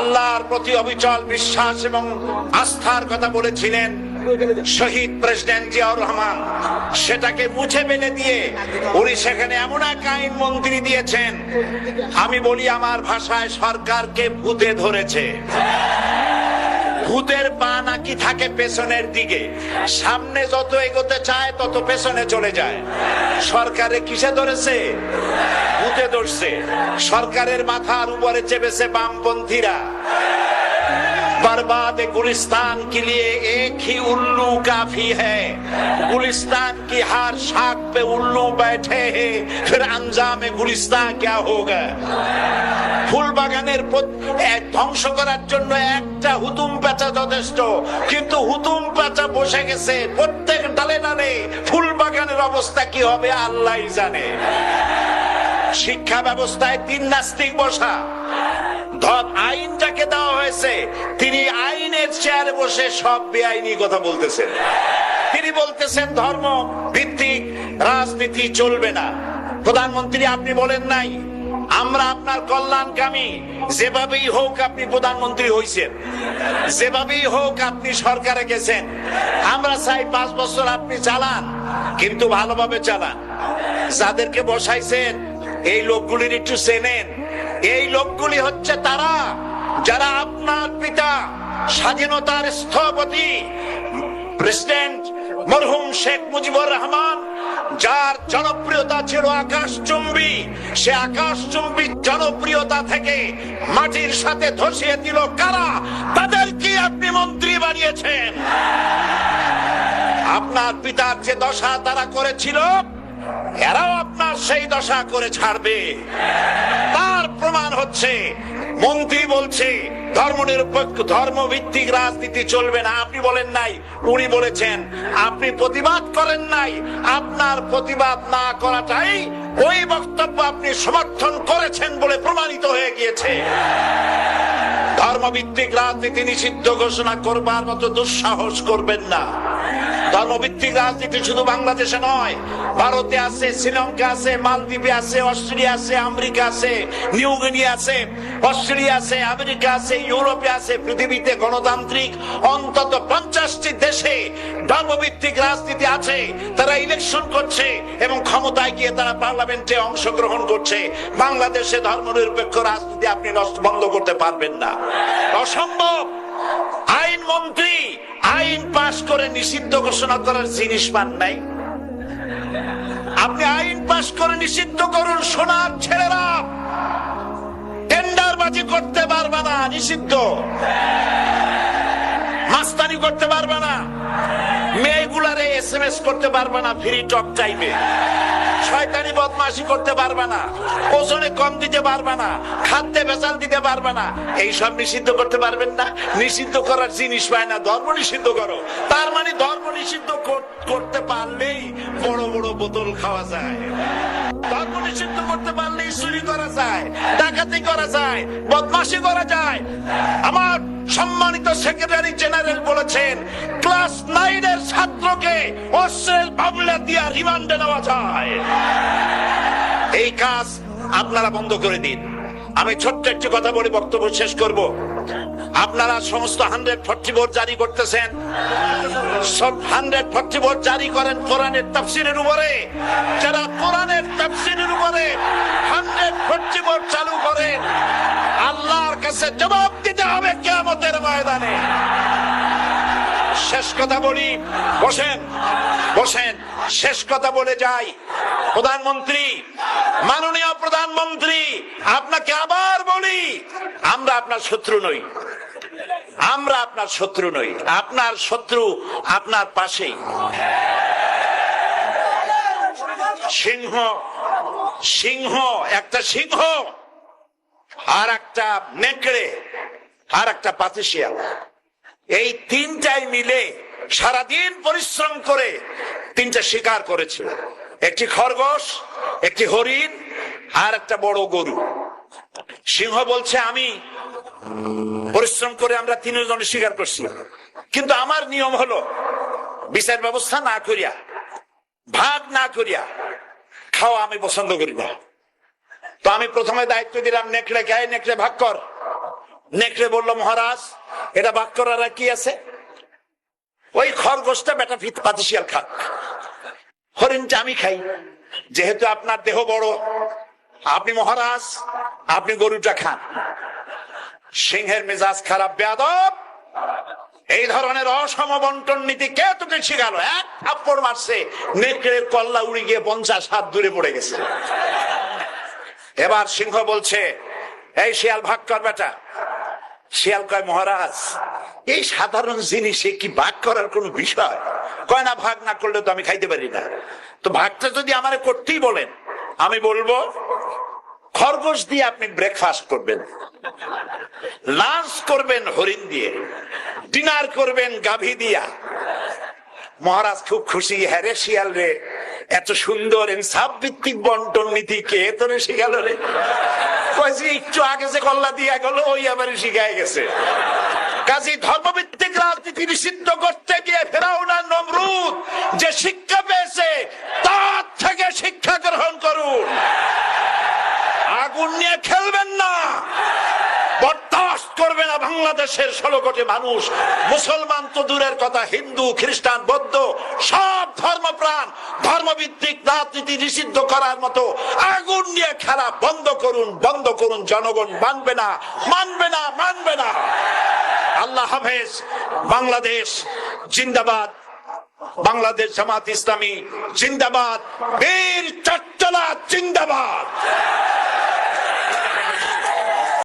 আল্লাহর প্রতি অবিচল বিশ্বাস এবং আস্থার কথা বলেছিলেন শহীদ প্রেসিডেন্ট জিয়াউর রহমান, সেটাকে মুছে ফেলে দিয়ে উনি সেখানে এমন এক আইন মন্ত্রী দিয়েছেন, আমি বলি আমার ভাষায় সরকারকে ভূতে ধরেছে। ভূতের পা নাকি থাকে পেছনের দিকে, সামনে যত এগোতে চায় তত পেছনে চলে যায়। সরকারে কিসে ধরেছে? ভূতে ধরছে। সরকারের মাথার উপরে চেপেছে বামপন্থীরা। बर्बाद गुलिस्तान के लिए एक ही उल्लू काफी है, गुलिस्तान की हर शाख पे उल्लू बैठे हैं, फिर अंजाम गुलिस्तान क्या होगा। ফুল বাগানের ধ্বংস করার জন্য একটা হুতুম পেঁচা যথেষ্ট, কিন্তু হুতুম পেঁচা বসে গেছে প্রত্যেক ডালে ডালে। ফুল বাগানের অবস্থা কি হবে আল্লাহই জানে। শিক্ষা ব্যবস্থায় তিন নাস্তিক বসা, আইন যাকে দেওয়া হয়েছে তিনি আইনের চেয়ারে বসে সব বেআইনি কথা বলতেছেন। তিনি বলতেছেন ধর্ম ভিত্তিক রাজনীতি চলবে না। প্রধানমন্ত্রী আপনি বলেন নাই আমরা আপনার কল্যাণকামী, যেভাবেই হোক আপনি প্রধানমন্ত্রী হয়েছেন, যেভাবেই হোক আপনি সরকারে গেছেন, আমরা চাই 5 বছর আপনি চালান, কিন্তু ভালোভাবে চালান। যাদেরকে বসাইছেন এই লোকগুলির একটু চেনেন। এই লোকগুলি হচ্ছে তারা যারা আপনার পিতা স্বাধীনতার স্থপতি প্রেসিডেন্ট মরহুম শেখ মুজিবুর রহমান, যার জনপ্রিয়তা ছিল আকাশচুম্বী, সে আকাশচুম্বী জনপ্রিয়তা থেকে মাটির সাথে ধসিয়ে দিল কারা? তাদেরকে আপনি মন্ত্রী বানিয়েছেন। আপনার পিতার যে দশা তারা করেছিল, এরাও আপনার সেই দশা করে ছাড়বে। তার প্রমাণ হচ্ছে মন্ত্রী বলছে ধর্মনিরপেক্ষ ধর্মভিত্তিক রাজনীতি চলবে না। আপনি বলেন নাই, উনি বলেছেন। আপনি প্রতিবাদ করেন নাই। আপনার প্রতিবাদ না করাটাই ওই বক্তব্য আপনি সমর্থন করেছেন বলে প্রমাণিত হয়ে গিয়েছে। ধর্মভিত্তিক রাজনীতি নিষিদ্ধ ঘোষণা করবার মতো দুঃসাহস করবেন না। ধর্মভিত্তিক রাজনীতি শুধু বাংলাদেশে নয়, ভারতে আছে, শ্রীলঙ্কা আছে, মালদ্বীপে আছে, অস্ট্রেলিয়া আছে, আমেরিকা আছে, নিউ গিনি আছে, অস্ট্রেলিয়া আছে, আমেরিকা আছে, ইউরোপে আছে। পৃথিবীতে গণতান্ত্রিক অন্তত 50টি দেশে ধর্মভিত্তিক রাজনীতি আছে। তারা ইলেকশন করছে এবং ক্ষমতায় গিয়ে তারা পার্লামেন্টে অংশগ্রহণ করছে। বাংলাদেশে ধর্মনিরপেক্ষ রাজনীতি আপনি বন্ধ করতে পারবেন না, অসম্ভব। আইন মন্ত্রী আইন পাশ করে নিষিদ্ধ ঘোষণা করার জিনিস পান নাই। আপনি আইন পাশ করে নিষিদ্ধ করুন, সোনার ছেলেরা টেন্ডারবাজি করতে পারবে না, নিষিদ্ধ। মাস্তানি করতে পারবে না, মেয়েগুলারে SMS করতে পারবে না ফ্রি টক টাইমে, শয়তানি বদমাশি করতে পারবে না, ওজনে কম দিতে পারবে না, খাদ্যে ভেজাল দিতে পারবে না। এইসব নিষিদ্ধ করতে পারবেন না। নিষিদ্ধ করার জিনিস পায় না, ধর্ম নিষিদ্ধ করো। তার মানে ধর্ম নিষিদ্ধ করতে পারলেই বড় বড় বোতল খাওয়া যায়। ধর্ম নিষিদ্ধ করতে পারলেই চুরি করা যায়, ডাকাতি করা যায়, বদমাশি করা যায়। আমার সম্মানিত সেক্রেটারি জেনারেল বলেছেন ক্লাস 9 ছাত্রকে অশ্লীল মামলা দিয়ে রিমান্ডে নেওয়া যায়। এই কাজ আপনারা বন্ধ করে দিন। আমি ছোট্ট একটি কথা বলে বক্তব্য শেষ করব। আপনারা সমস্ত 144 জারি করতেছেন। সব 144 জারি করেন কোরআনের তাফসীরের উপরে। যারা কোরআনের তাফসীরের উপরে 144 চালু করেন, আল্লাহর কাছে জবাব দিতে হবে কিয়ামতের ময়দানে। শেষ কথা বলি, বসেন বসেন, শেষ কথা বলে যাই। প্রধানমন্ত্রী, মাননীয় প্রধানমন্ত্রী, আপনাকে আবার বলি, আমরা আপনার শত্রু নই। আমরা আপনার শত্রু নই। আপনার শত্রু আপনার পাশেই। সিংহ, সিংহ, একটা সিংহ, আর একটা নেকড়ে, আর একটা পাতিশিয়াল, এই তিনটাই মিলে সারাদিন পরিশ্রম করে তিনটা শিকার করেছিল। একটি খরগোশ, একটি হরিণ, আর একটা বড় গরু। সিংহ বলছে আমি পরিশ্রম করে আমরা তিনজনে শিকার করছি, কিন্তু আমার নিয়ম হলো বিচার ব্যবস্থা না করিয়া, ভাগ না করিয়া খাওয়া আমি পছন্দ করি না। তো আমি প্রথমে দায়িত্ব দিলাম নেকড়ে, গায়ে নেকড়ে ভাগ কর। নেকড়ে বলল, মহারাজ এটা ভাগ করার আর কি আছে, ওই খরগোশটা বেটা পাতি শিয়াল খাক, হরিণটা আমি খাই, যেহেতু আপনার দেহ বড়, আপনি মহারাজ, আপনি গরুটা খান। সিংহের মেজাজ খারাপ, বেয়াদব, এই ধরনের অসম বন্টন নীতি কে তোকে শিখালো? এক থাপ্পড় মারছে, নেকড়ের কল্লা উড়ে গিয়ে 50 হাত দূরে পড়ে গেছে। এবার সিংহ বলছে, এই শিয়াল ভাগ কর বেটা। শিয়াল কয়, মহারাজ এই সাধারণ জিনিসে কি ভাগ করার কোন বিষয়? কয় না, ভাগ না করলে তো আমি খাইতে পারি না। তো ভাগটা যদি আমারে করতেই বলেন, আমি বলবো খরগোশ দিয়ে আপনি ব্রেকফাস্ট করবেন, লাঞ্চ করবেন হরিণ দিয়ে, ডিনার করবেন গাভী দিয়া। মহারাজ খুব খুশি, হ্যারে শিয়াল রে, এত সুন্দর ইনসাফ ভিত্তিক বন্টন নীতি কে তোরে শিখালো রে? একটু আগে যে কল্লা দিয়া গেল ওই আবার শিখাই গেছে। কাজী ধর্মভিত্তিক রাজনীতি নিষিদ্ধ করতে গিয়ে ফেরাউন আর নমরুদ যে শিক্ষা পেয়েছে তার থেকে শিক্ষা গ্রহণ করুন। আগুন নিয়ে খেলবেন না, বরদাস্ত করবে না বাংলাদেশের 16 কোটি মানুষ। মুসলমান তো দূরের কথা, হিন্দু, খ্রিস্টান, বৌদ্ধ সব ধর্মপ্রাণ ধর্মভিত্তিক রাজনীতি নিষিদ্ধ করার মতো আগুন নিয়ে খেলা বন্ধ করুন, বন্ধ করুন। জনগণ মানবে না, মানবে না, মানবে না। আল্লাহ হাফেজ। বাংলাদেশ জিন্দাবাদ, বাংলাদেশ জামাত ইসলামী জিন্দাবাদ, বীর চট্টলা জিন্দাবাদ।